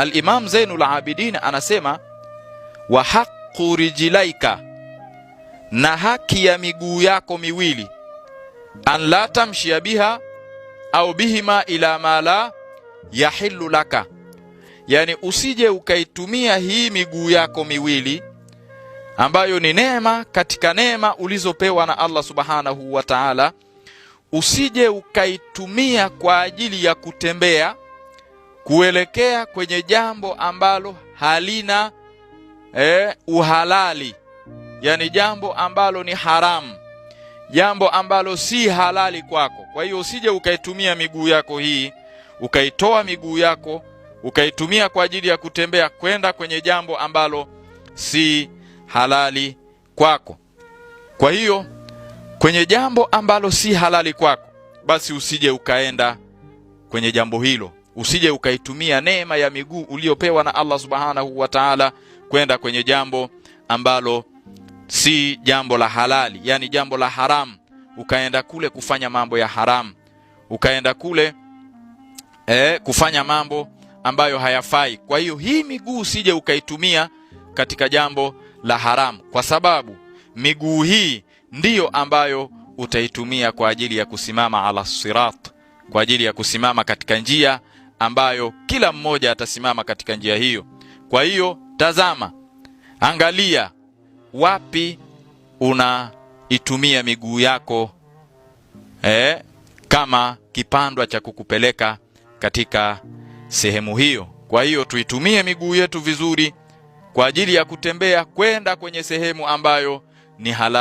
Al-Imam Zainul Abidin anasema wa haqqu rijlaika, na haki ya miguu yako miwili, an la tamshia biha au bihima ila ma la yahillu laka, yani usije ukaitumia hii miguu yako miwili ambayo ni neema katika neema ulizopewa na Allah subhanahu wa ta'ala, usije ukaitumia kwa ajili ya kutembea kuelekea kwenye jambo ambalo halina uhalali, yani jambo ambalo ni haramu, jambo ambalo si halali kwako. Kwa hiyo usije ukaitumia miguu yako hii, ukaitoa miguu yako ukaitumia kwa ajili ya kutembea kwenda kwenye jambo ambalo si halali kwako. Kwa hiyo kwenye jambo ambalo si halali kwako, basi usije ukaenda kwenye jambo hilo, usije ukaitumia neema ya miguu uliopewa na Allah subhanahu wa ta'ala kwenda kwenye jambo ambalo si jambo la halali, yani jambo la haramu, ukaenda kule kufanya mambo ya haramu, ukaenda kule kufanya mambo ambayo hayafai. Kwa hiyo hii miguu usije ukaitumia katika jambo la haramu, kwa sababu miguu hii ndiyo ambayo utaitumia kwa ajili ya kusimama ala sirat, kwa ajili ya kusimama katika njia ambayo kila mmoja atasimama katika njia hiyo. Kwa hiyo tazama, angalia wapi unaitumia miguu yako kama kipandwa cha kukupeleka katika sehemu hiyo. Kwa hiyo tuitumie miguu yetu vizuri kwa ajili ya kutembea kwenda kwenye sehemu ambayo ni halali.